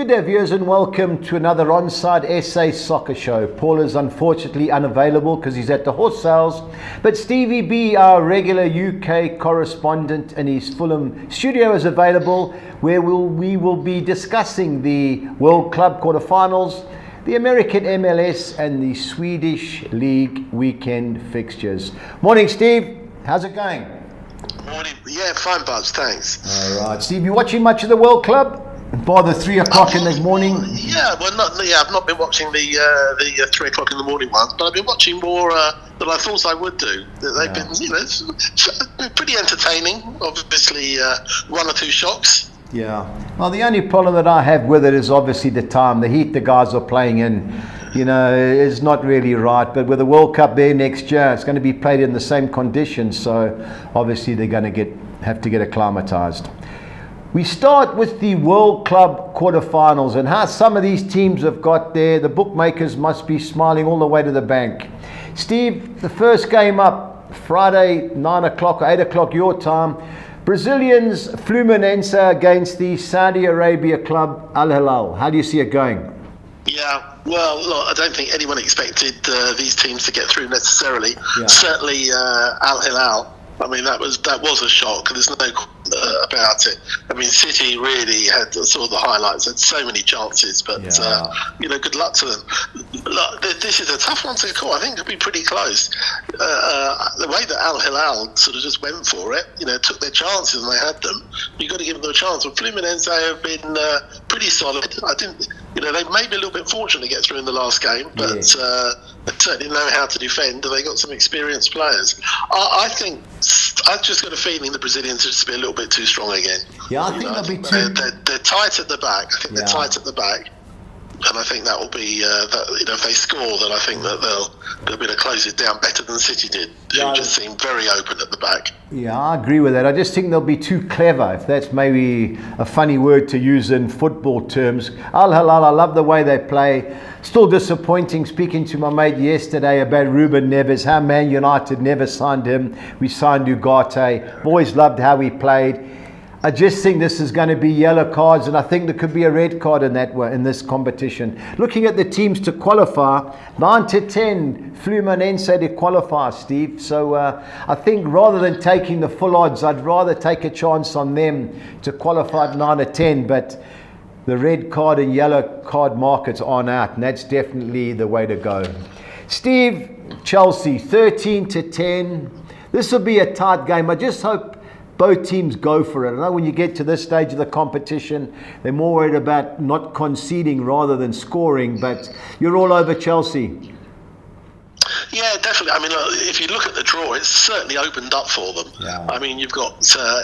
Good day, viewers, and welcome to another OnSide SA soccer show. Paul is unfortunately unavailable because he's at the horse sales, but Stevie B, our regular UK correspondent in his Fulham studio, is available, where we will be discussing the World Club quarterfinals, the American MLS and the Swedish League weekend fixtures. Morning, Steve. How's it going? Morning. Yeah, fine, Buzz. Thanks. All right, Steve. You watching much of the World Club? By the 3 o'clock in the morning? Yeah, well, I've not been watching the 3 o'clock in the morning ones, but I've been watching more than I thought I would do. They've been, it's been pretty entertaining. Obviously, one or two shocks. Yeah. Well, the only problem that I have with it is obviously the time. The heat the guys are playing in, is not really right. But with the World Cup there next year, it's going to be played in the same conditions. So obviously they're going to have to get acclimatized. We start with the World Club quarterfinals and how some of these teams have got there. The bookmakers must be smiling all the way to the bank. Steve, the first game up, Friday, 9 o'clock or 8 o'clock your time. Brazilians Fluminense against the Saudi Arabia club Al Hilal. How do you see it going? Yeah, well, look, I don't think anyone expected these teams to get through necessarily. Yeah. Certainly Al Hilal. I mean, that was a shock. There's no about it. I mean, City really had sort of the highlights. Had so many chances, but good luck to them. Look, this is a tough one to call. I think it'll be pretty close. The way that Al Hilal sort of just went for it, took their chances and they had them. You've got to give them a chance. Well, Fluminense have been pretty solid. I didn't. They may be a little bit fortunate to get through in the last game, but they certainly know how to defend, and they got some experienced players. I think I've just got a feeling the Brazilians will just be a little bit too strong again. Yeah, I think they'll be too. They're tight at the back. I think they're tight at the back, and I think that will be if they score, then I think that they'll be able to close it down better than City did. Who just seemed very open at the back. Yeah, I agree with that. I just think they'll be too clever, if that's maybe a funny word to use in football terms. Al Hilal, I love the way they play. Still disappointing, speaking to my mate yesterday about Ruben Neves, how Man United never signed him. We signed Ugarte. Always loved how he played. I just think this is going to be yellow cards, and I think there could be a red card in this competition. Looking at the teams to qualify, 9-10 Fluminense to qualify, Steve. So I think rather than taking the full odds, I'd rather take a chance on them to qualify at 9-10. But the red card and yellow card markets aren't out, and that's definitely the way to go. Steve, Chelsea 13-10. This will be a tight game. I just hope both teams go for it. I know when you get to this stage of the competition, they're more worried about not conceding rather than scoring, but you're all over Chelsea. Yeah, definitely. I mean, if you look at the draw, it's certainly opened up for them. Yeah. I mean, you've got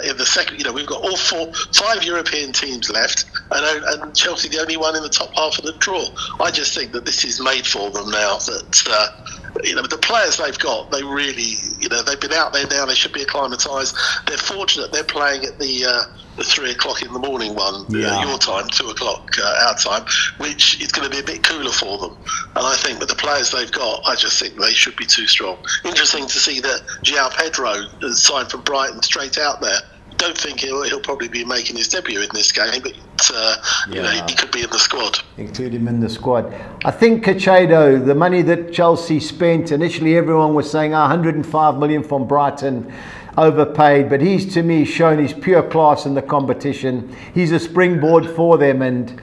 in the second, we've got all 5 European teams left, and Chelsea the only one in the top half of the draw. I just think that this is made for them now. That the players they've got, they really, they've been out there now. They should be acclimatised. They're fortunate they're playing at the 3 o'clock in the morning one, your time, 2 o'clock our time, which is going to be a bit cooler for them. And I think with the players they've got, I just think they should be too strong. Interesting to see that João Pedro has signed from Brighton straight out there. Don't think he'll probably be making his debut in this game, but he could be in the squad. Include him in the squad. I think Caicedo, the money that Chelsea spent, initially everyone was saying 105 million from Brighton, overpaid, but he's to me shown his pure class in the competition. He's a springboard for them, and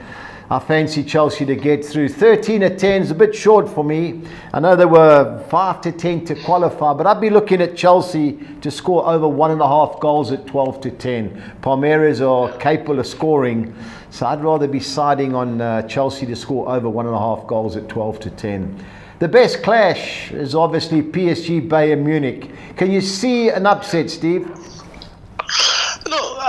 I fancy Chelsea to get through. 13-10 is a bit short for me. I know there were 5-10 to qualify, but I'd be looking at Chelsea to score over 1.5 goals at 12-10. Palmeiras are capable of scoring, so I'd rather be siding on Chelsea to score over 1.5 goals at 12-10. The best clash is obviously PSG, Bayern Munich. Can you see an upset, Steve? Look,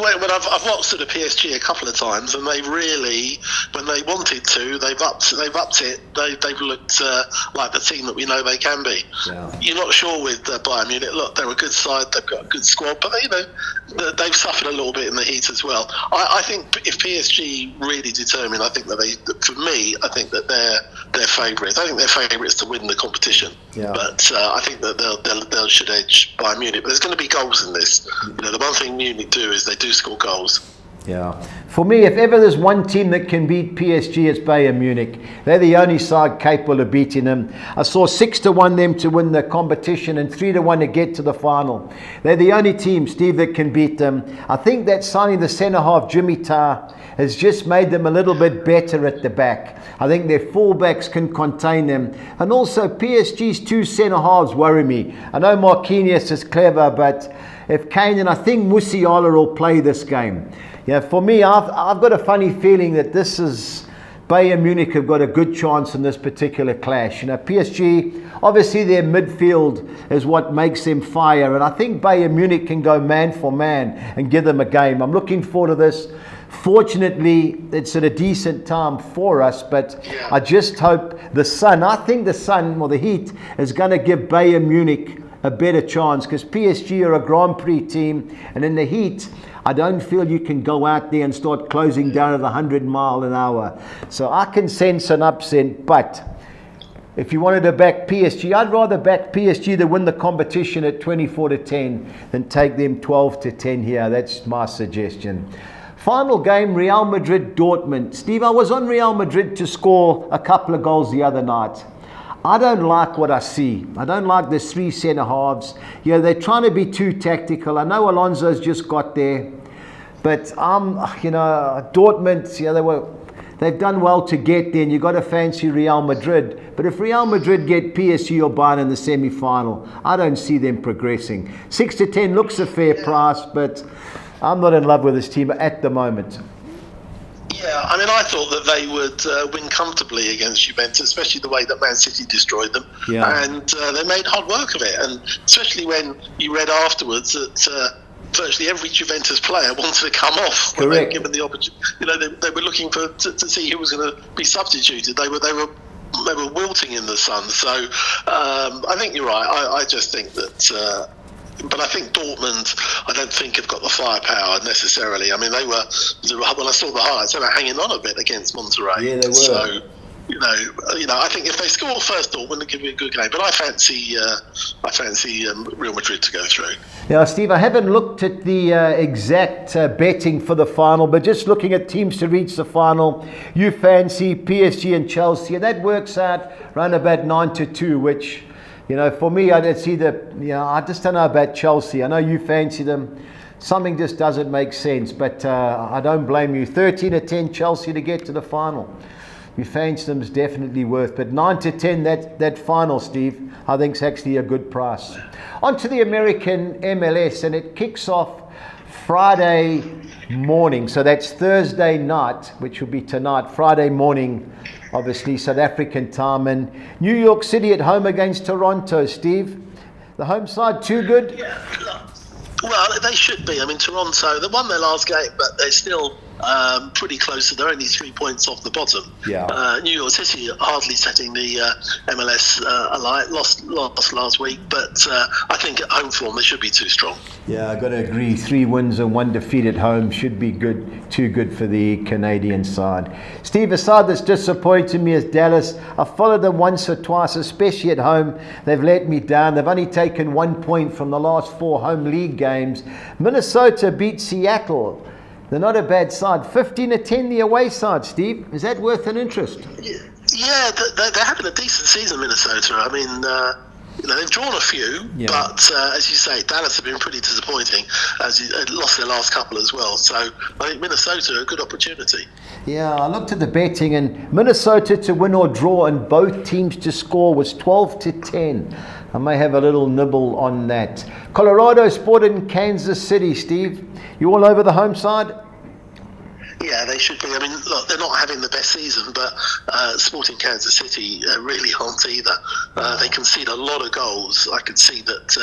when I've watched the PSG a couple of times, and they really, when they wanted to, they've upped it. They've looked like the team that we know they can be. Yeah. You're not sure with Bayern Munich. Look, they're a good side. They've got a good squad, but they've suffered a little bit in the heat as well. I think if PSG really determine, I think that I think that they're favourites. I think they're favourites to win the competition. Yeah. But I think that they should edge Bayern Munich. But there's going to be goals in this. The one thing Munich do is they do score goals. Yeah. For me, if ever there's one team that can beat PSG, it's Bayern Munich. They're the only side capable of beating them. I saw 6-1 them to win the competition and 3-1 to get to the final. They're the only team, Steve, that can beat them. I think that signing the centre half, Jimmy Tarr, has just made them a little bit better at the back. I think their fullbacks can contain them. And also PSG's two centre halves worry me. I know Marquinhos is clever, but if Kane and I think Musiala will play this game. Yeah, for me, I've got a funny feeling that this is Bayern Munich have got a good chance in this particular clash. You know, PSG, obviously their midfield is what makes them fire, and I think Bayern Munich can go man for man and give them a game. I'm looking forward to this. Fortunately, it's at a decent time for us, but I just hope the sun, or the heat, is going to give Bayern Munich a better chance, because PSG are a Grand Prix team, and in the heat, I don't feel you can go out there and start closing down at 100 mile an hour. So I can sense an upset, but if you wanted to back PSG, I'd rather back PSG to win the competition at 24-10 than take them 12-10 here. That's my suggestion. Final game, Real Madrid-Dortmund. Steve, I was on Real Madrid to score a couple of goals the other night. I don't like what I see. I don't like the three centre halves. You know, they're trying to be too tactical. I know Alonso's just got there, but Dortmund, they've done well to get there, and you've got to fancy Real Madrid. But if Real Madrid get PSG or Bayern in the semi-final, I don't see them progressing. 6-10 looks a fair price, but I'm not in love with this team at the moment. Yeah, I mean, I thought that they would win comfortably against Juventus, especially the way that Man City destroyed them. Yeah. And they made hard work of it. And especially when you read afterwards that virtually every Juventus player wanted to come off when they were given the opportunity. You know, they were looking to see who was going to be substituted. They were wilting in the sun. So I think you're right. I just think that. But I think Dortmund, I don't think have got the firepower necessarily. I mean, when I saw the highlights, they were hanging on a bit against Monterrey. Yeah, they were. So, I think if they score first Dortmund, it'll give me a good game. But I fancy Real Madrid to go through. Now, Steve, I haven't looked at the exact betting for the final, but just looking at teams to reach the final, you fancy PSG and Chelsea, and that works out around about 9-2, which. For me, I just don't know about Chelsea. I know you fancy them. Something just doesn't make sense, but I don't blame you. 13-10 Chelsea to get to the final. You fancy them is definitely worth, but 9-10 that final, Steve, I think is actually a good price. On to the American MLS, and it kicks off Friday morning. So that's Thursday night, which will be tonight, Friday morning, obviously South African time, and New York City at home against Toronto. Steve, the home side too good? Yeah, well, they should be. I mean, Toronto, they won their last game, but they're still pretty close. They're only 3 points off the bottom. Yeah. New York City hardly setting the MLS alight. Lost last week, but I think at home form they should be too strong. Yeah, I've got to agree. 3 wins and 1 defeat at home should be good. Too good for the Canadian side. Steve, a side that's disappointed me is Dallas. I've followed them once or twice, especially at home. They've let me down. They've only taken 1 point from the last 4 home league games. Minnesota beat Seattle. They're not a bad side. 15-10 the away side, Steve. Is that worth an interest? Yeah, they're having a decent season, Minnesota. I mean, they've drawn a few, but as you say, Dallas have been pretty disappointing, as they lost their last couple as well. So I think Minnesota are a good opportunity. Yeah, I looked at the betting, and Minnesota to win or draw and both teams to score was 12-10. I may have a little nibble on that. Colorado spotted in Kansas City, Steve. You all over the home side? Yeah, they should be. I mean, look, they're not having the best season, but Sporting Kansas City really aren't either. They concede a lot of goals. I can see that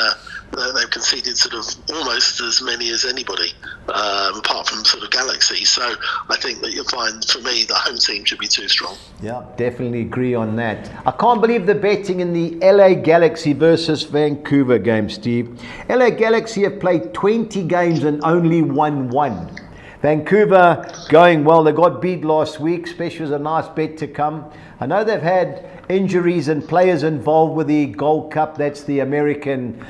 they've conceded sort of almost as many as anybody, apart from sort of Galaxy. So I think that you'll find, for me, the home team should be too strong. Yeah, definitely agree on that. I can't believe the betting in the LA Galaxy versus Vancouver game, Steve. LA Galaxy have played 20 games and only won 1. Vancouver going well. They got beat last week. Especially was a nice bet to come. I know they've had injuries and players involved with the Gold Cup. That's the American,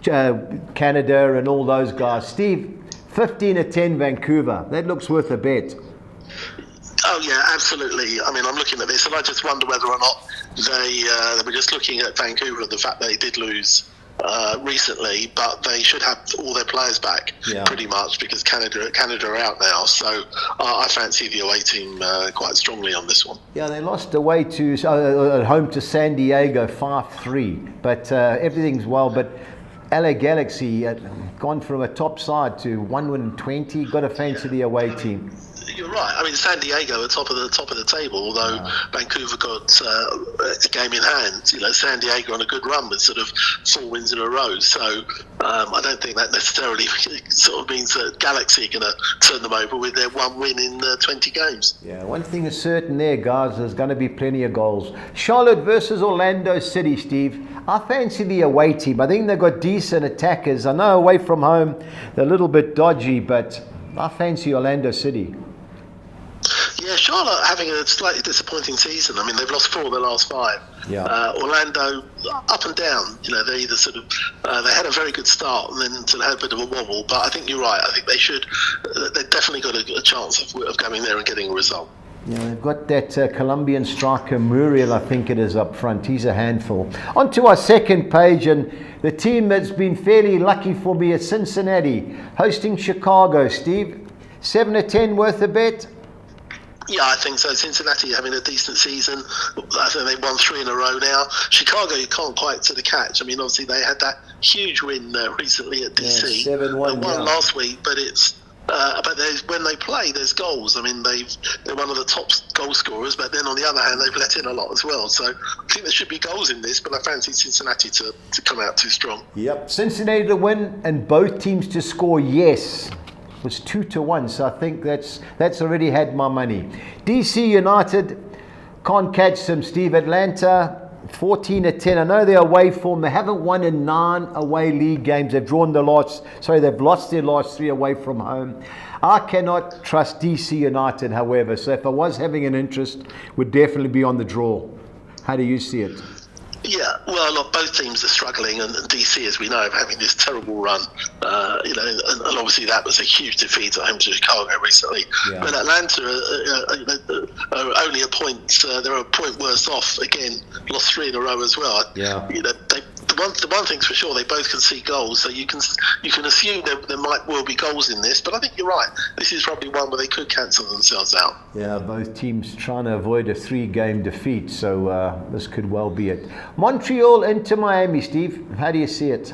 Canada and all those guys. Steve, 15-10 Vancouver. That looks worth a bet. Oh yeah, absolutely. I mean, I'm looking at this, and I just wonder whether or not they were just looking at Vancouver, the fact they did lose recently, but they should have all their players back pretty much, because Canada are out now. So I fancy the away team quite strongly on this one. Yeah, they lost away to at home to San Diego 5-3, but everything's well. But LA Galaxy gone from a top side to 1-20. Got to fancy the away team. You're right. I mean, San Diego are top of the table, although Vancouver got a game in hand. You know, San Diego on a good run with sort of 4 wins in a row. So I don't think that necessarily sort of means that Galaxy are going to turn them over with their 1 win in 20 games. Yeah, one thing is certain there, guys, there's going to be plenty of goals. Charlotte versus Orlando City, Steve. I fancy the away team. I think they've got decent attackers. I know away from home they're a little bit dodgy, but I fancy Orlando City. Yeah, Charlotte having a slightly disappointing season. I mean, they've lost 4 of their last 5. Yeah. Orlando, up and down. You know, they either sort of they had a very good start and then sort of had a bit of a wobble. But I think you're right. I think they should. They've definitely got a chance of going there and getting a result. Yeah, they've got that Colombian striker Muriel, I think it is, up front. He's a handful. On to our second page, and the team that's been fairly lucky for me is Cincinnati, hosting Chicago. Steve, 7-10 worth a bet? Yeah, I think so. Cincinnati having a decent season. I think they've won 3 in a row now. Chicago, you can't quite sort of catch. I mean, obviously they had that huge win recently at DC. 7-1. They won last week, but it's but when they play, there's goals. I mean, they're one of the top goal scorers, but then on the other hand, they've let in a lot as well. So I think there should be goals in this, but I fancy Cincinnati to come out too strong. Yep, Cincinnati to win and both teams to score, yes. It was 2-1, so I think that's already had my money. DC United can't catch them, Steve. Atlanta 14-10. I know they're away form. They haven't won in 9 away league games. They've lost their last 3 away from home. I cannot trust DC United, however. So if I was having an interest, would definitely be on the draw. How do you see it? Yeah, well, look, both teams are struggling, and DC, as we know, having this terrible run. You know, and obviously that was a huge defeat at home to Chicago recently. Yeah. But Atlanta are only a point. They're a point worse off. Again, lost 3 in a row as well. Yeah. You know, the one thing's for sure, they both can see goals, so you can assume there might well be goals in this. But I think you're right. This is probably one where they could cancel themselves out. Yeah, both teams trying to avoid a 3-game defeat, so this could well be it. Montreal into Miami, Steve. How do you see it?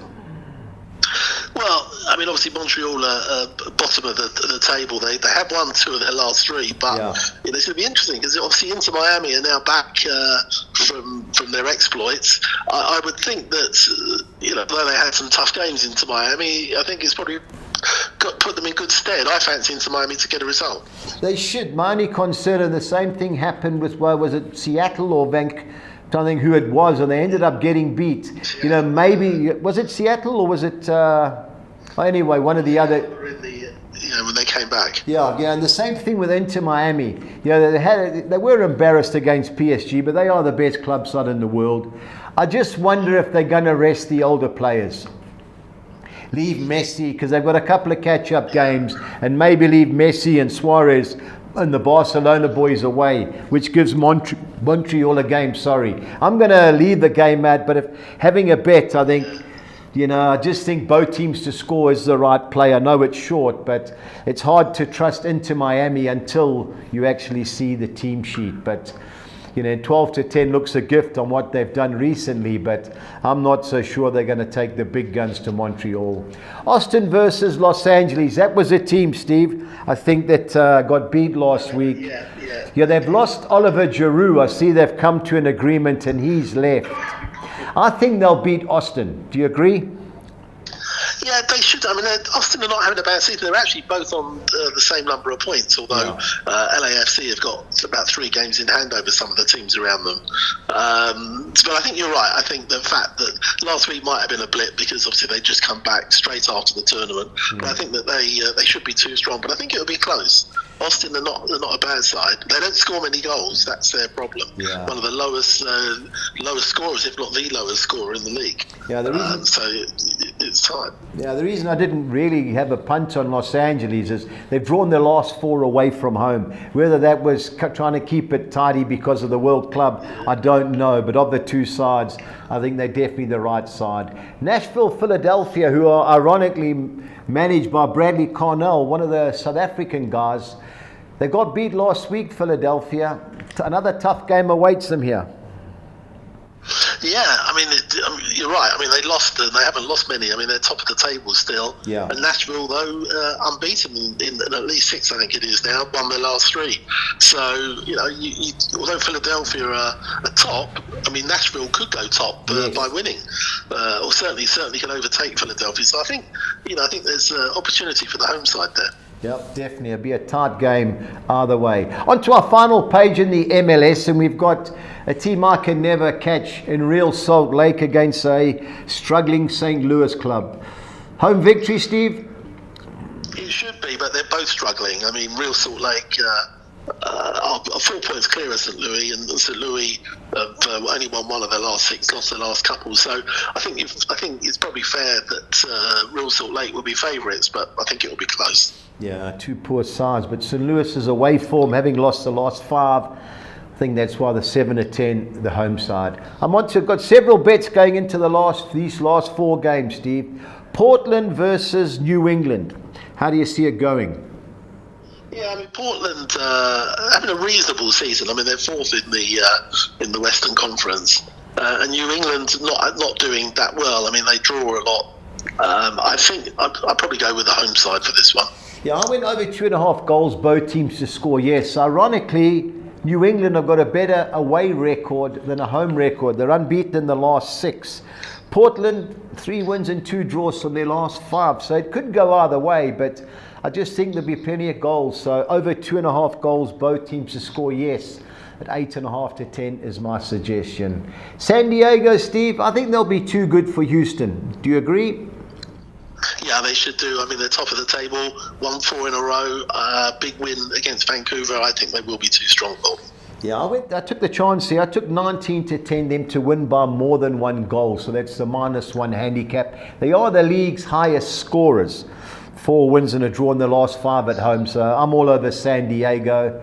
Well, I mean, obviously Montreal are bottom of the table. They have won 2 of their last 3, but it's going to be interesting because obviously Inter Miami are now back from their exploits. I would think that though they had some tough games into Miami, I think it's probably put them in good stead. I fancy Inter Miami to get a result. They should. My only concern, the same thing happened with was it Seattle or Vancouver? I don't think who it was, and they ended up getting beat. You know, maybe was it Seattle or was it? Anyway, one of the other. When they came back. Yeah, and the same thing with Inter Miami. They were embarrassed against PSG, but they are the best club side in the world. I just wonder if they're going to rest the older players. Leave Messi, because they've got a couple of catch-up games, and maybe leave Messi and Suarez and the Barcelona boys away, which gives Montreal a game. I'm going to leave the game out, but if having a bet, I think, I just think both teams to score is the right play. I know it's short, but it's hard to trust into Miami until you actually see the team sheet. But 12-10 looks a gift on what they've done recently, but I'm not so sure they're going to take the big guns to Montreal. Austin versus Los Angeles. That was a team, Steve, I think that got beat last week. Yeah, they've lost Oliver Giroud. I see they've come to an agreement and he's left. I think they'll beat Austin. Do you agree? Yeah, they should. I mean, Austin are not having a bad season. They're actually both on the same number of points, although LAFC have got about 3 games in hand over some of the teams around them. But I think you're right. I think the fact that last week might have been a blip because obviously they just come back straight after the tournament. But I think that they should be too strong. But I think it'll be close. Austin are not a bad side. They don't score many goals. That's their problem. Yeah. One of the lowest scorers, if not the lowest scorer in the league. Yeah, the reason. So its time. Yeah, the reason I didn't really have a punt on Los Angeles is they've drawn their last 4 away from home. Whether that was trying to keep it tidy because of the World Club, I don't know. But of the two sides, I think they're definitely the right side. Nashville, Philadelphia, who are ironically managed by Bradley Cornell, one of the South African guys. They got beat last week, Philadelphia. Another tough game awaits them here. Yeah, I mean, you're right. I mean, they haven't lost many. I mean, they're top of the table still. Yeah. And Nashville, though, unbeaten in at least 6, I think it is now, won their last 3. So, although Philadelphia are top, I mean, Nashville could go top by winning, or certainly can overtake Philadelphia. So I think there's opportunity for the home side there. Yep, definitely. It'll be a tight game either way. On to our final page in the MLS, and we've got a team I can never catch in Real Salt Lake against a struggling St. Louis club. Home victory, Steve? It should be, but they're both struggling. I mean, Real Salt Lake are 4 points clear of St. Louis, and St. Louis have only won 1 of their last 6, lost their last couple. So I think it's probably fair that Real Salt Lake will be favourites, but I think it will be close. Yeah, 2 poor sides, but St. Louis is away form, having lost the last 5. I think that's why the 7-10, the home side. I've got several bets going into these last 4 games, Steve. Portland versus New England. How do you see it going? Yeah, I mean, Portland having a reasonable season. I mean, they're 4th in the Western Conference, and New England not doing that well. I mean, they draw a lot. I think I'd probably go with the home side for this one. Yeah, I went over 2.5 goals, both teams to score. Yes, ironically, New England have got a better away record than a home record. They're unbeaten in the last 6. Portland, 3 wins and 2 draws from their last 5. So it could go either way, but I just think there'll be plenty of goals. So over 2.5 goals, both teams to score, yes. At 8.5 to 10 is my suggestion. San Diego, Steve, I think they'll be too good for Houston. Do you agree? Yeah, they should do. I mean, they're top of the table, won 4 in a row. Big win against Vancouver. I think they will be too strong for them. Yeah, I took the chance here. I took 19 to 10 them to win by more than 1 goal. So that's the -1 handicap. They are the league's highest scorers. 4 wins and a draw in the last 5 at home. So I'm all over San Diego.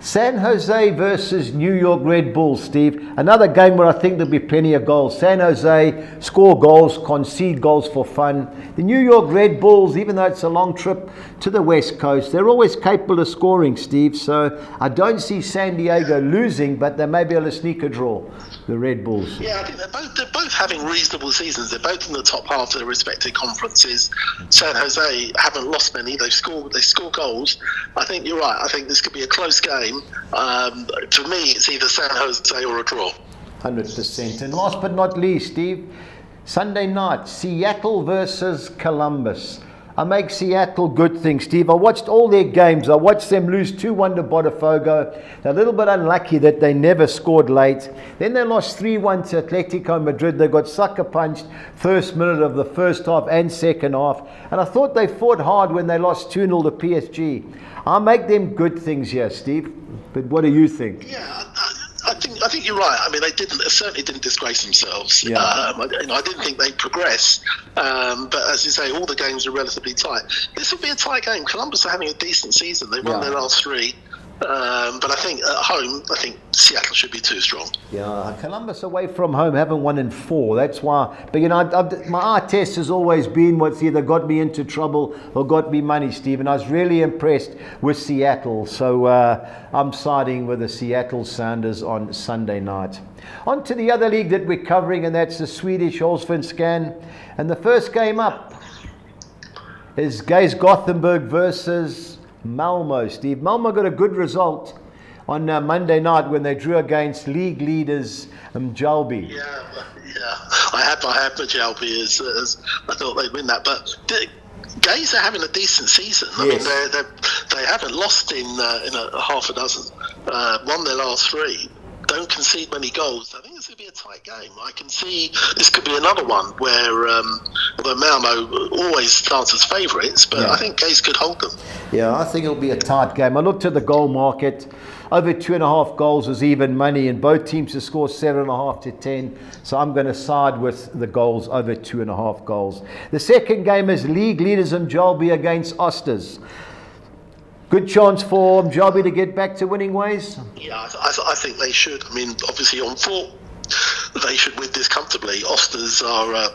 San Jose versus New York Red Bulls, Steve. Another game where I think there'll be plenty of goals. San Jose score goals, concede goals for fun. The New York Red Bulls, even though it's a long trip to the West Coast, they're always capable of scoring, Steve. So I don't see San Diego losing, but they may be able to sneak a draw, the Red Bulls. Yeah, I think they're both having reasonable seasons. They're both in the top half of their respective conferences. San Jose haven't lost many. They score goals. I think you're right. I think this could be a close game. For me, it's either San Jose or a draw. 100%. And last but not least, Steve, Sunday night, Seattle versus Columbus. I make Seattle good things, Steve. I watched all their games. I watched them lose 2-1 to Botafogo. They're a little bit unlucky that they never scored late. Then they lost 3-1 to Atletico Madrid. They got sucker punched first minute of the first half and second half. And I thought they fought hard when they lost 2-0 to PSG. I make them good things here, Steve. But what do you think? Yeah, I think you're right. I mean, they certainly didn't disgrace themselves. Yeah. I didn't think they'd progress. But as you say, all the games are relatively tight. This will be a tight game. Columbus are having a decent season. They won their last 3. But I think at home, Seattle should be too strong. Yeah, Columbus away from home haven't won in 4. That's why. But my eye test has always been what's either got me into trouble or got me money, Steve. And I was really impressed with Seattle. So I'm siding with the Seattle Sounders on Sunday night. On to the other league that we're covering, and that's the Swedish Allsvenskan. And the first game up is Gays Gothenburg versus Malmo, Steve. Malmo got a good result on Monday night when they drew against league leaders Mjalby. Yeah. I had Mjalby as I thought they'd win that, but Gays are having a decent season. I mean, they haven't lost in a half a dozen. Won their last 3. Don't concede many goals. I think it's going to be a tight game. I can see this could be another one where, although Malmo always starts as favourites, but I think Gays could hold them. Yeah, I think it'll be a tight game. I looked at the goal market. over 2.5 goals is even money, and both teams to score 7.5 to 10. So I'm going to side with the goals over 2.5 goals. The second game is league leaders Mjolby against Osters. Good chance for Mjolby to get back to winning ways? Yeah, I think they should. I mean, obviously on four, they should win this comfortably. Osters are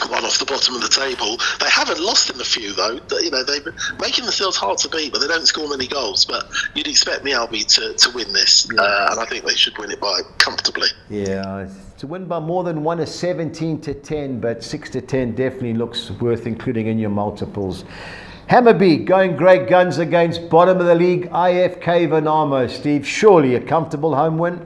one off the bottom of the table. They haven't lost in a few, though. You know, they're making themselves hard to beat, but they don't score many goals. But you'd expect Mjolby to win this, and I think they should win it by comfortably. Yeah, to win by more than one is 17 to 10, but 6 to 10 definitely looks worth including in your multiples. Hammerby going great guns against bottom of the league IFK Vanamo. Steve, surely a comfortable home win?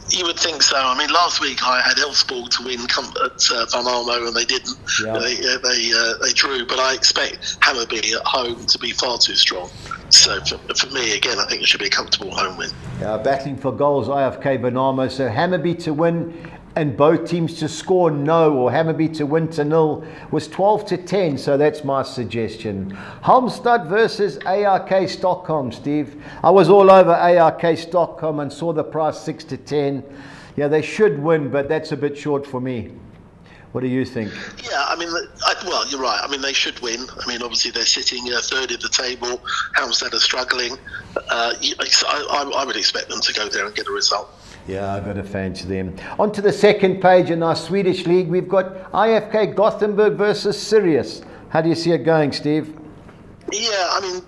You would think so. I mean, last week I had Elfsborg to win at Van Almo, and they didn't. Yeah. They drew, but I expect Hammerby at home to be far too strong. So for me, again, I think it should be a comfortable home win. Battling for goals, IFK Vanamo. So Hammerby to win and both teams to score no, or Hammerby to win to nil, was 12 to 10. So that's my suggestion. Halmstad versus ARK Stockholm, Steve. I was all over ARK Stockholm and saw the price 6 to 10. Yeah, they should win, but that's a bit short for me. What do you think? Yeah, I mean, well, you're right. I mean, they should win. I mean, obviously they're sitting third in the table. Halmstad are struggling. I would expect them to go there and get a result. Yeah, I've got to fancy them. On to the second page in our Swedish league. We've got IFK Gothenburg versus Sirius. How do you see it going, Steve? Yeah, I mean,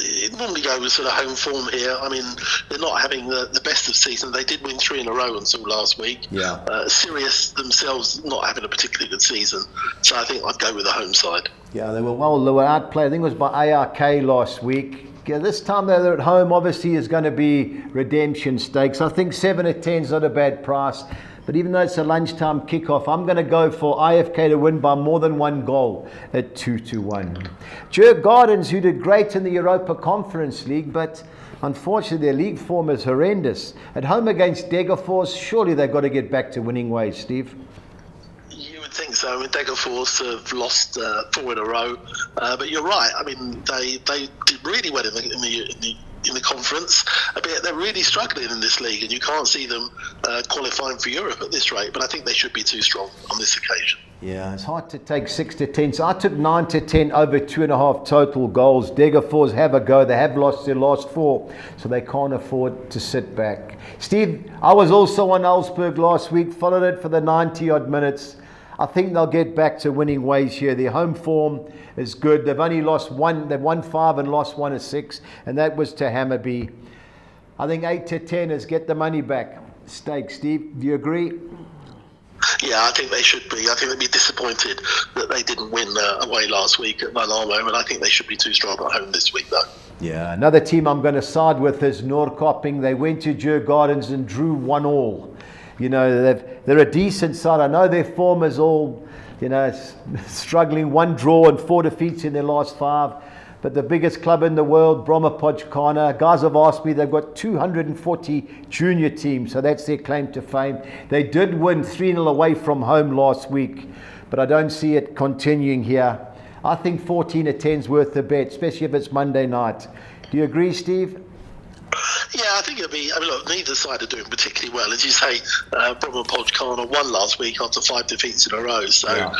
it normally goes with sort of home form here. I mean, they're not having the best of season. They did win 3 in a row until last week. Yeah. Sirius themselves not having a particularly good season. So I think I'd go with the home side. Yeah, they were outplayed. I think it was by ARK last week. Yeah, this time they're at home, obviously, is going to be redemption stakes. I think 7 to 10 is not a bad price. But even though it's a lunchtime kickoff, I'm going to go for IFK to win by more than 1 goal at 2 to 1. Djurgårdens, who did great in the Europa Conference League, but unfortunately their league form is horrendous. At home against Degerfors, surely they've got to get back to winning ways, Steve. I think so. I mean, Degerfors have lost 4 in a row, but you're right. I mean, they did really well in the conference. But they're really struggling in this league, and you can't see them qualifying for Europe at this rate. But I think they should be too strong on this occasion. Yeah, it's hard to take 6 to 10. So I took 9 to 10 over 2.5 total goals. Degerfors have a go. They have lost their last 4, so they can't afford to sit back. Steve, I was also on Elfsborg last week. Followed it for the 90-odd minutes. I think they'll get back to winning ways here. Their home form is good. They've only lost 1. They've won 5 and lost 1 of 6, and that was to Hammerby. I think 8 to 10 is get the money back. Stake, Steve. Do you agree? Yeah, I think they should be. I think they'd be disappointed that they didn't win away last week at Van Almo, and I think they should be too strong at home this week, though. Yeah, another team I'm going to side with is Norrköping. They went to Djurgårdens and drew 1-1. You know, they're a decent side. I know their form is all, you know, struggling. 1 draw and 4 defeats in their last 5. But the biggest club in the world, Brommapojkana, guys have asked me, they've got 240 junior teams, so that's their claim to fame. They did win 3-0 away from home last week, but I don't see it continuing here. I think 14 to 10 is worth the bet, especially if it's Monday night. Do you agree, Steve? Yeah, I think it'll be. I mean, look, neither side are doing particularly well, as you say. Brommapojkana won last week after 5 defeats in a row. So, yeah.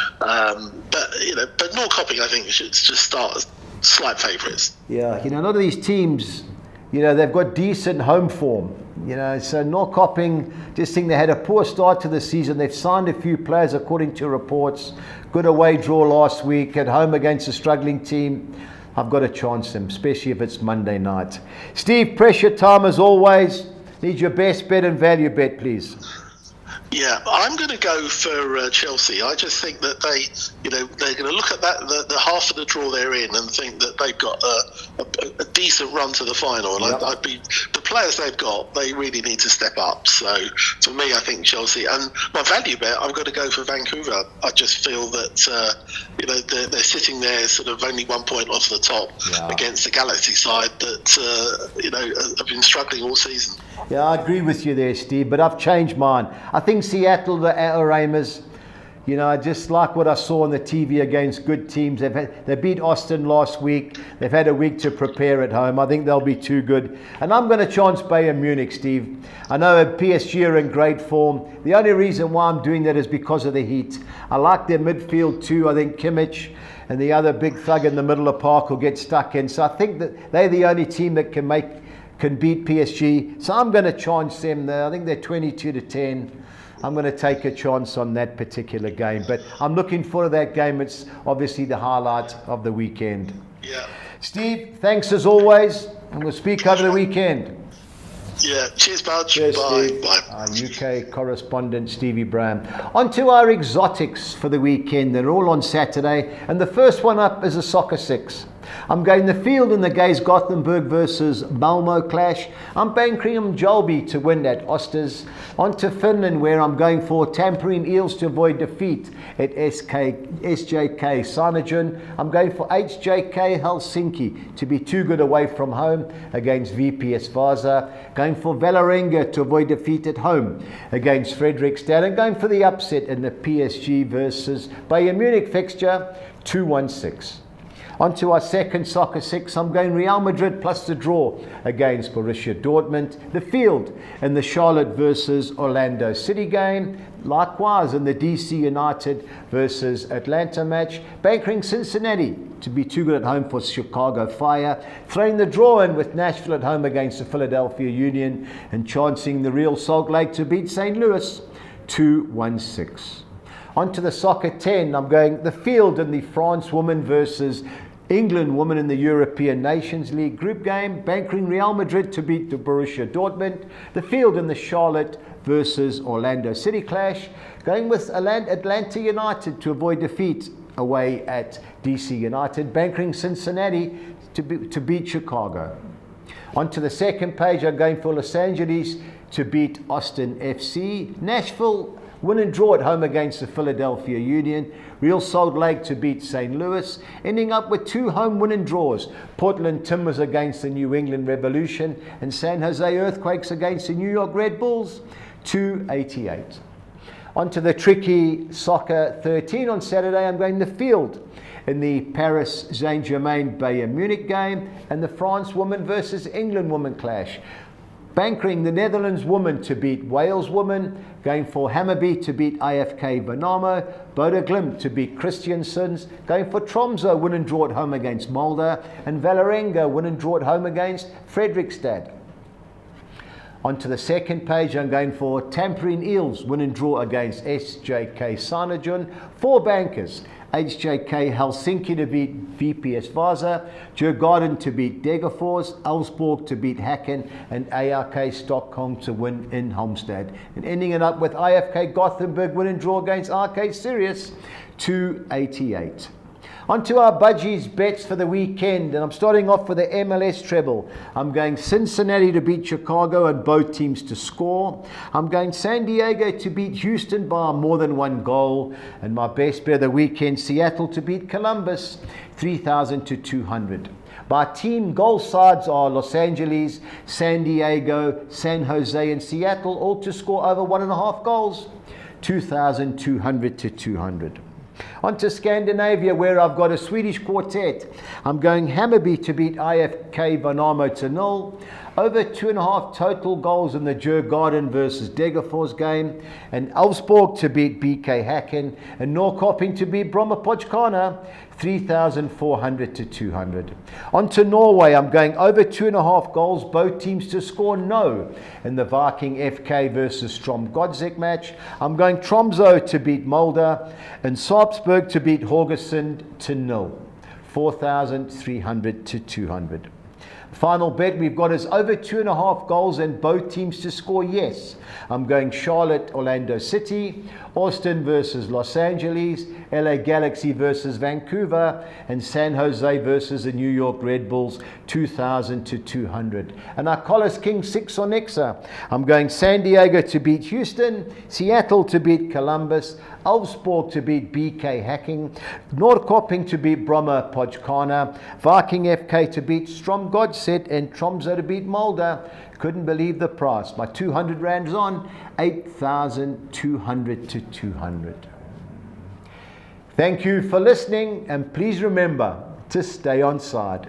But Norrköping, I think, should just start as slight favourites. Yeah, you know, a lot of these teams, you know, they've got decent home form. You know, so Norrköping, just think they had a poor start to the season. They've signed a few players according to reports. Good away draw last week at home against a struggling team. I've got to chance them, especially if it's Monday night. Steve, pressure time as always. Need your best bet and value bet, please. Yeah, I'm going to go for Chelsea. I just think that they're going to look at that the half of the draw they're in and think that they've got a decent run to the final. And yep. The players they've got, they really need to step up. So for me, I think Chelsea. And my value bet, I've got to go for Vancouver. I just feel that they're sitting there, sort of only 1 point off the top against the Galaxy side that have been struggling all season. Yeah, I agree with you there, Steve, but I've changed mine. I think Seattle, the Aramers, You know, I just like what I saw on the TV against good teams. They beat Austin last week. They've had a week to prepare at home. I think they'll be too good. And I'm going to chance Bayern Munich, Steve. I know PSG are in great form. The only reason why I'm doing that is because of the heat. I like their midfield too. I think Kimmich and the other big thug in the middle of the park will get stuck in. So I think that they're the only team that can beat PSG. So I'm going to chance them there. I think they're 22-10. I'm going to take a chance on that particular game. But I'm looking forward to that game. It's obviously the highlight of the weekend. Yeah. Steve, thanks as always. And we'll speak over the weekend. Yeah. Cheers, Budge. Cheers, Bye. Steve. Bye. Our UK correspondent, Stevie Brown. On to our exotics for the weekend. They're all on Saturday. And the first one up is a soccer six. I'm going the field in the Gays Gothenburg versus Malmo clash. I'm banking Jolby to win that Osters. On to Finland, where I'm going for Tampering Eels to avoid defeat at SJK Sanajan. I'm going for HJK Helsinki to be too good away from home against VPS Vasa. Going for Valerenga to avoid defeat at home against Fredrikstad. And going for the upset in the PSG versus Bayern Munich fixture, 2-1-6. On to our second soccer six. I'm going Real Madrid plus the draw against Borussia Dortmund. The field in the Charlotte versus Orlando City game. Likewise in the DC United versus Atlanta match. Bankering Cincinnati to be too good at home for Chicago Fire. Throwing the draw in with Nashville at home against the Philadelphia Union. And chancing the Real Salt Lake to beat St. Louis 2-1-6. On to the soccer 10. I'm going the field in the France women versus England women in the European Nations League group game. Bankering Real Madrid to beat the Borussia Dortmund. The field in the Charlotte versus Orlando City clash. Going with Atlanta United to avoid defeat away at DC United. Bankering Cincinnati to beat Chicago. On to the second page, I'm going for Los Angeles to beat Austin FC. Nashville win and draw at home against the Philadelphia Union. Real Salt Lake to beat St. Louis. Ending up with two home win and draws. Portland Timbers against the New England Revolution. And San Jose Earthquakes against the New York Red Bulls, 2-88. On to the tricky soccer 13 on Saturday. I'm going the field in the Paris Saint-Germain Bayern Munich game. And the France women versus England women clash. Bankering the Netherlands woman to beat Wales woman. Going for Hammarby to beat IFK Bonamo. Bodo Glimt to beat Christiansens. Going for Tromsø win and draw at home against Molde. And Valerenga win and draw at home against Fredrikstad. On to the second page, I'm going for Tampering Eels win and draw against SJK Sanajan. Four bankers. HJK Helsinki to beat VPS Vasa, Djurgården to beat Degerfors, Elfsborg to beat Häcken, and ARK Stockholm to win in Halmstad. And ending it up with IFK Gothenburg win and draw against RK Sirius, 2-88. On to our budgies bets for the weekend, and I'm starting off with the MLS treble. I'm going Cincinnati to beat Chicago and both teams to score. I'm going San Diego to beat Houston by more than one goal. And my best bet of the weekend, Seattle to beat Columbus, 3,000 to 200. My team goal sides are Los Angeles, San Diego, San Jose, and Seattle, all to score over 1.5 goals, 2,200 to 200. On to Scandinavia, where I've got a Swedish quartet. I'm going Hammarby to beat IFK Bonamo to 0. Over 2.5 total goals in the Djurgården versus Degerfors game. And Elfsborg to beat BK Häcken. And Norrköping to beat Bromma Pochkana, 3,400 to 200. On to Norway, I'm going over 2.5 goals, both teams to score no in the Viking FK versus Strom Godzik match. I'm going Tromsø to beat Molde and Sarpsborg to beat Haugesund to 0, 4,300 to 200. Final bet we've got is over 2.5 goals and both teams to score yes. I'm going Charlotte, Orlando City, Austin versus Los Angeles, LA Galaxy versus Vancouver, and San Jose versus the New York Red Bulls, 2,000 to 200. And our Collis King 6 on Nexa. I'm going San Diego to beat Houston, Seattle to beat Columbus, Elfsborg to beat BK Häcken, Norrköping to beat Bromma Pochkana, Viking FK to beat Strom Godset, and Tromsø to beat Molde. Couldn't believe the price. My 200 rands on, 8,200 to 200. Thank you for listening, and please remember to stay on side.